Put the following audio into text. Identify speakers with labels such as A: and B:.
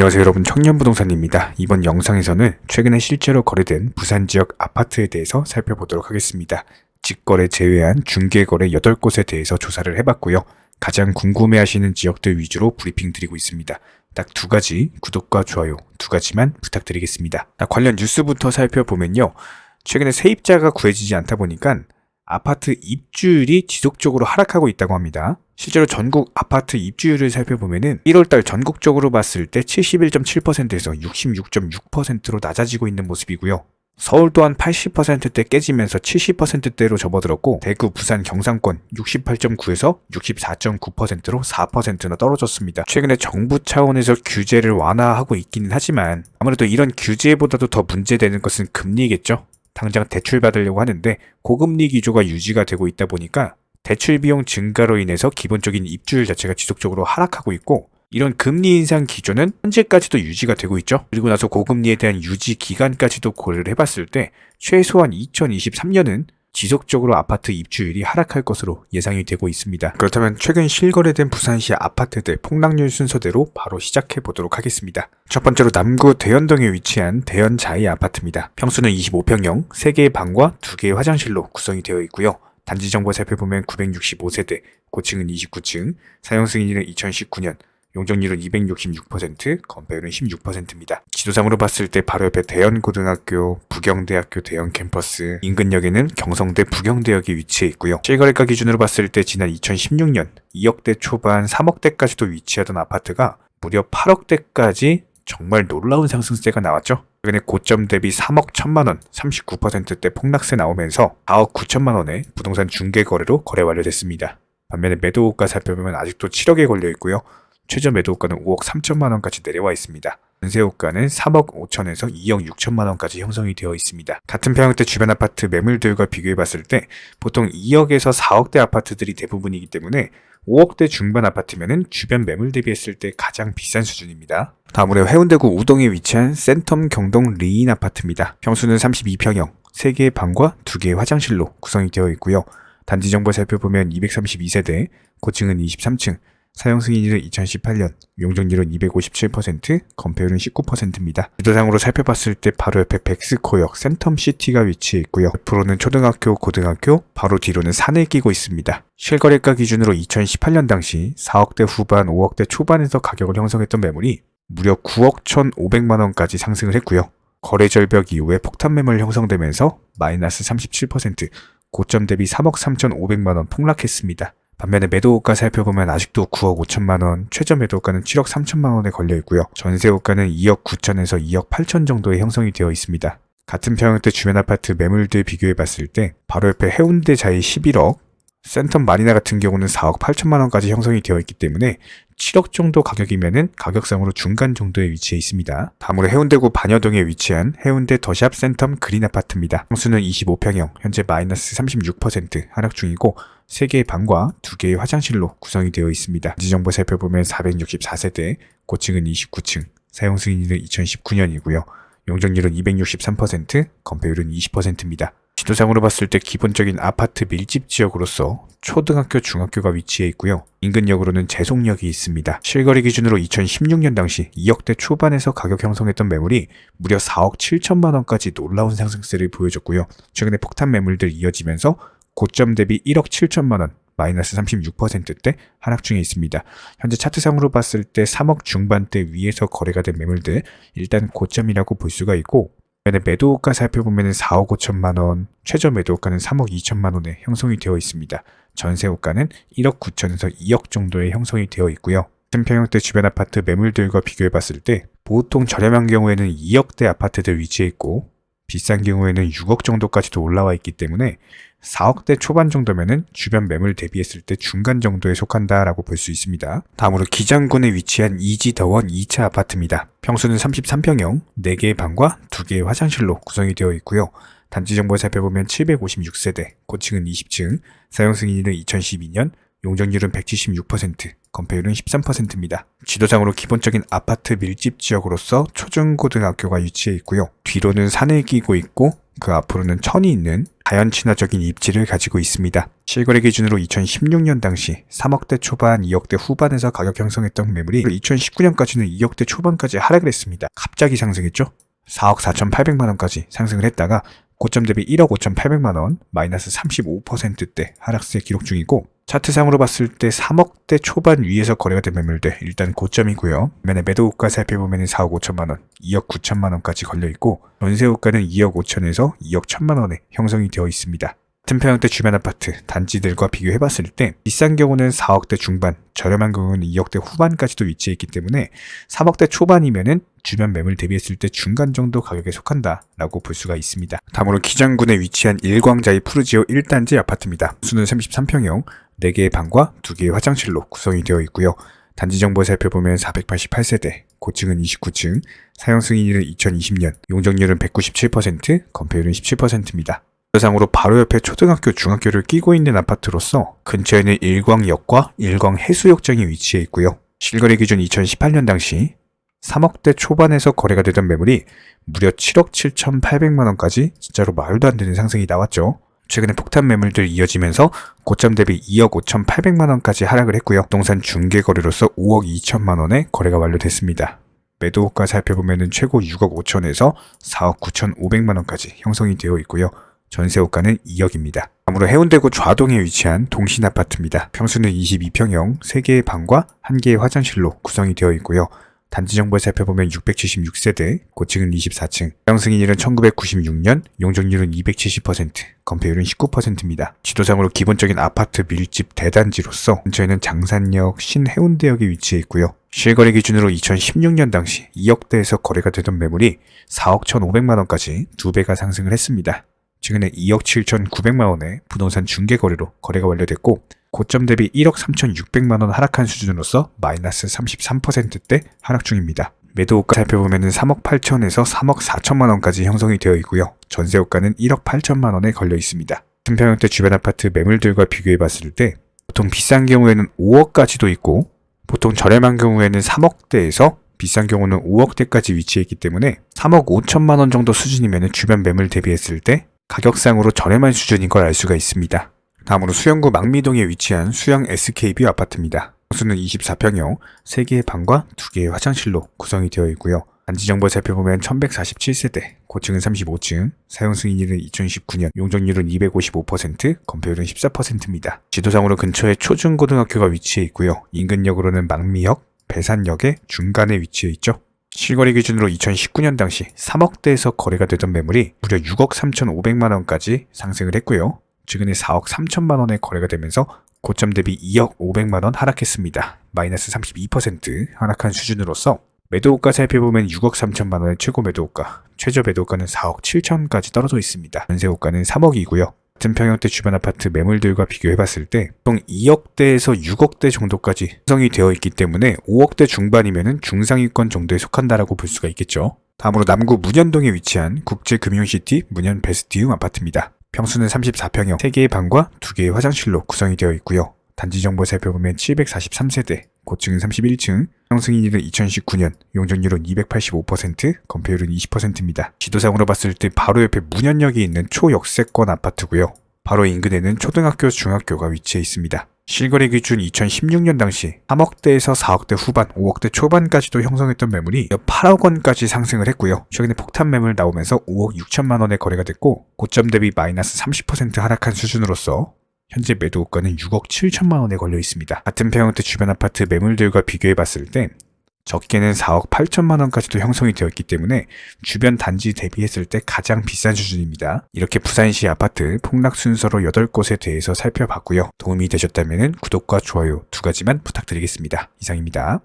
A: 안녕하세요 여러분, 청년부동산입니다. 이번 영상에서는 최근에 실제로 거래된 부산 지역 아파트에 대해서 살펴보도록 하겠습니다. 직거래 제외한 중개거래 8곳에 대해서 조사를 해봤고요. 가장 궁금해하시는 지역들 위주로 브리핑 드리고 있습니다. 딱 2가지, 구독과 좋아요 2가지만 부탁드리겠습니다. 관련 뉴스부터 살펴보면요. 최근에 세입자가 구해지지 않다 보니까 아파트 입주율이 지속적으로 하락하고 있다고 합니다. 실제로 전국 아파트 입주율을 살펴보면은 1월달 전국적으로 봤을 때 71.7%에서 66.6%로 낮아지고 있는 모습이고요. 서울 또한 80%대 깨지면서 70%대로 접어들었고, 대구, 부산, 경상권 68.9에서 64.9%로 4%나 떨어졌습니다. 최근에 정부 차원에서 규제를 완화하고 있기는 하지만 아무래도 이런 규제보다도 더 문제되는 것은 금리겠죠. 당장 대출 받으려고 하는데 고금리 기조가 유지가 되고 있다 보니까 대출 비용 증가로 인해서 기본적인 입주율 자체가 지속적으로 하락하고 있고, 이런 금리 인상 기조는 현재까지도 유지가 되고 있죠. 그리고 나서 고금리에 대한 유지 기간까지도 고려를 해봤을 때 최소한 2023년은 지속적으로 아파트 입주율이 하락할 것으로 예상이 되고 있습니다. 그렇다면 최근 실거래된 부산시 아파트들 폭락률 순서대로 바로 시작해 보도록 하겠습니다. 첫 번째로 남구 대연동에 위치한 대연자이 아파트입니다. 평수는 25평형, 3개의 방과 2개의 화장실로 구성이 되어 있고요. 단지 정보 살펴보면 965세대, 고층은 29층, 사용 승인일은 2019년, 용적률은 266%, 건폐율은 16%입니다. 지도상으로 봤을 때 바로 옆에 대연고등학교, 부경대학교 대연 캠퍼스, 인근역에는 경성대 부경대역이 위치해 있고요. 실거래가 기준으로 봤을 때 지난 2016년 2억대 초반 3억대까지도 위치하던 아파트가 무려 8억대까지 정말 놀라운 상승세가 나왔죠. 최근에 고점 대비 3억 1천만원, 39%대 폭락세 나오면서 4억 9천만원의 부동산 중개거래로 거래 완료됐습니다. 반면에 매도가 살펴보면 아직도 7억에 걸려있고요. 최저 매도가는 5억 3천만원까지 내려와 있습니다. 전세호가는 3억 5천에서 2억 6천만원까지 형성이 되어 있습니다. 같은 평형대 주변 아파트 매물들과 비교해봤을 때 보통 2억에서 4억대 아파트들이 대부분이기 때문에 5억대 중반 아파트면은 주변 매물 대비했을 때 가장 비싼 수준입니다. 다음으로 해운대구 우동에 위치한 센텀 경동 리인 아파트입니다. 평수는 32평형, 3개의 방과 2개의 화장실로 구성이 되어 있고요. 단지 정보 살펴보면 232세대, 고층은 23층, 사용 승인일은 2018년, 용적률은 257%, 건폐율은 19%입니다. 지도상으로 살펴봤을 때 바로 옆에 백스코역 센텀시티가 위치해 있고요. 옆으로는 초등학교, 고등학교, 바로 뒤로는 산을 끼고 있습니다. 실거래가 기준으로 2018년 당시 4억대 후반, 5억대 초반에서 가격을 형성했던 매물이 무려 9억 1,500만원까지 상승을 했고요. 거래 절벽 이후에 폭탄 매물 형성되면서 마이너스 37%, 고점 대비 3억 3,500만원 폭락했습니다. 반면에 매도가 살펴보면 아직도 9억 5천만원, 최저 매도가는 7억 3천만원에 걸려있고요. 전세호가는 2억 9천에서 2억 8천 정도에 형성이 되어 있습니다. 같은 평형대 주변 아파트 매물들 비교해봤을 때 바로 옆에 해운대 자이 11억, 센텀 마리나 같은 경우는 4억 8천만원까지 형성이 되어 있기 때문에 7억 정도 가격이면은 가격상으로 중간 정도에 위치해 있습니다. 다음으로 해운대구 반여동에 위치한 해운대 더샵 센텀 그린 아파트입니다. 평수는 25평형, 현재 마이너스 36% 하락 중이고 3개의 방과 2개의 화장실로 구성이 되어 있습니다. 지정보 살펴보면 464세대, 고층은 29층, 사용 승인일은 2019년이고요. 용적률은 263%, 건폐율은 20%입니다. 지도상으로 봤을 때 기본적인 아파트 밀집 지역으로서 초등학교, 중학교가 위치해 있고요. 인근역으로는 제송역이 있습니다. 실거래 기준으로 2016년 당시 2억대 초반에서 가격 형성했던 매물이 무려 4억 7천만원까지 놀라운 상승세를 보여줬고요. 최근에 폭탄 매물들 이어지면서 고점 대비 1억 7천만원, 마이너스 36%대 하락 중에 있습니다. 현재 차트상으로 봤을 때 3억 중반대 위에서 거래가 된 매물들 일단 고점이라고 볼 수가 있고, 매도가 살펴보면 4억 5천만원, 최저 매도가는 3억 2천만원에 형성이 되어 있습니다. 전세호가는 1억 9천에서 2억 정도에 형성이 되어 있고요. 같은 평형대 주변 아파트 매물들과 비교해봤을 때 보통 저렴한 경우에는 2억대 아파트들 위치해 있고 비싼 경우에는 6억 정도까지도 올라와 있기 때문에 4억대 초반 정도면은 주변 매물 대비했을 때 중간 정도에 속한다라고 볼 수 있습니다. 다음으로 기장군에 위치한 이지더원 2차 아파트입니다. 평수는 33평형, 4개의 방과 2개의 화장실로 구성이 되어 있고요. 단지 정보 살펴보면 756세대, 고층은 20층, 사용 승인일은 2012년, 용적률은 176%, 건폐율은 13%입니다. 지도상으로 기본적인 아파트 밀집 지역으로서 초중고등학교가 위치해 있고요. 뒤로는 산을 끼고 있고 그 앞으로는 천이 있는 자연 친화적인 입지를 가지고 있습니다. 실거래 기준으로 2016년 당시 3억대 초반, 2억대 후반에서 가격 형성했던 매물이 2019년까지는 2억대 초반까지 하락을 했습니다. 갑자기 상승했죠? 4억 4,800만원까지 상승을 했다가 고점 대비 1억 5,800만원, 마이너스 35%대 하락세 기록 중이고, 차트상으로 봤을 때 3억대 초반 위에서 거래가 된 매물들 일단 고점이고요. 반면에 매도가 살펴보면 4억 5천만원, 2억 9천만원까지 걸려있고, 전세호가는 2억 5천에서 2억 1천만원에 형성이 되어 있습니다. 같은 평형대 주변 아파트 단지들과 비교해봤을 때 비싼 경우는 4억대 중반, 저렴한 경우는 2억대 후반까지도 위치해 있기 때문에 3억대 초반이면은 주변 매물 대비했을 때 중간 정도 가격에 속한다 라고 볼 수가 있습니다. 다음으로 기장군에 위치한 일광자이 푸르지오 1단지 아파트입니다. 수는 33평형, 4개의 방과 2개의 화장실로 구성이 되어 있고요. 단지 정보 살펴보면 488세대, 고층은 29층, 사용 승인일은 2020년, 용적률은 197%, 건폐율은 17%입니다. 상으로 바로 옆에 초등학교, 중학교를 끼고 있는 아파트로서 근처에는 일광역과 일광해수욕장이 위치해 있고요. 실거래 기준 2018년 당시 3억대 초반에서 거래가 되던 매물이 무려 7억 7,800만원까지 진짜로 말도 안 되는 상승이 나왔죠. 최근에 폭탄 매물들 이어지면서 고점 대비 2억 5,800만원까지 하락을 했고요. 부동산 중개거래로서 5억 2천만원에 거래가 완료됐습니다. 매도가 살펴보면 최고 6억 5천에서 4억 9,500만원까지 형성이 되어 있고요. 전세호가는 2억입니다. 다음으로 해운대구 좌동에 위치한 동신아파트입니다. 평수는 22평형, 3개의 방과 1개의 화장실로 구성이 되어 있고요. 단지 정보를 살펴보면 676세대, 고층은 24층, 사용 승인일은 1996년, 용적률은 270%, 건폐율은 19%입니다. 지도상으로 기본적인 아파트 밀집 대단지로서 근처에는 장산역, 신해운대역에 위치해 있고요. 실거래 기준으로 2016년 당시 2억대에서 거래가 되던 매물이 4억 1,500만원까지 2배가 상승을 했습니다. 최근에 2억 7,900만원의 부동산 중개거래로 거래가 완료됐고, 고점 대비 1억 3,600만원 하락한 수준으로서 마이너스 33%대 하락 중입니다. 매도가 살펴보면 3억 8천에서 3억 4천만원까지 형성이 되어 있고요. 전세호가는 1억 8천만원에 걸려 있습니다. 같은 평형대 주변 아파트 매물들과 비교해봤을 때 보통 비싼 경우에는 5억까지도 있고, 보통 저렴한 경우에는 3억대에서 비싼 경우는 5억대까지 위치해 있기 때문에 3억 5천만원 정도 수준이면 주변 매물 대비했을 때 가격상으로 저렴한 수준인 걸 알 수가 있습니다. 다음으로 수영구 망미동에 위치한 수영 SK뷰 아파트입니다. 평수는 24평형, 3개의 방과 2개의 화장실로 구성이 되어 있고요. 단지 정보 살펴보면 1147세대, 고층은 35층, 사용 승인일은 2019년, 용적률은 255%, 건폐율은 14%입니다. 지도상으로 근처에 초중고등학교가 위치해 있고요. 인근역으로는 망미역, 배산역의 중간에 위치해 있죠. 실거래 기준으로 2019년 당시 3억대에서 거래가 되던 매물이 무려 6억 3,500만원까지 상승을 했고요. 최근에 4억 3천만원에 거래가 되면서 고점 대비 2억 500만원 하락했습니다. 마이너스 32% 하락한 수준으로서 매도가 살펴보면 6억 3천만원의 최고 매도가, 최저 매도가는 4억 7천까지 떨어져 있습니다. 전세호가는 3억이고요. 같은 평형대 주변 아파트 매물들과 비교해봤을 때 보통 2억대에서 6억대 정도까지 형성이 되어 있기 때문에 5억대 중반이면 중상위권 정도에 속한다라고 볼 수가 있겠죠. 다음으로 남구 문현동에 위치한 국제금융시티 문현 베스티움 아파트입니다. 평수는 34평형, 3개의 방과 2개의 화장실로 구성이 되어 있고요. 단지 정보 살펴보면 743세대, 고층은 31층, 사용 승인일은 2019년, 용적률은 285%, 건폐율은 20%입니다. 지도상으로 봤을 때 바로 옆에 문현역이 있는 초역세권 아파트고요. 바로 인근에는 초등학교, 중학교가 위치해 있습니다. 실거래 기준 2016년 당시 3억대에서 4억대 후반, 5억대 초반까지도 형성했던 매물이 8억 원까지 상승을 했고요. 최근에 폭탄 매물 나오면서 5억 6천만 원에 거래가 됐고, 고점 대비 마이너스 30% 하락한 수준으로서 현재 매도가는 6억 7천만 원에 걸려 있습니다. 같은 평형대 주변 아파트 매물들과 비교해봤을 때 적게는 4억 8천만 원까지도 형성이 되어 있기 때문에 주변 단지 대비했을 때 가장 비싼 수준입니다. 이렇게 부산시 아파트 폭락 순서로 8곳에 대해서 살펴봤고요. 도움이 되셨다면 구독과 좋아요 2가지만 부탁드리겠습니다. 이상입니다.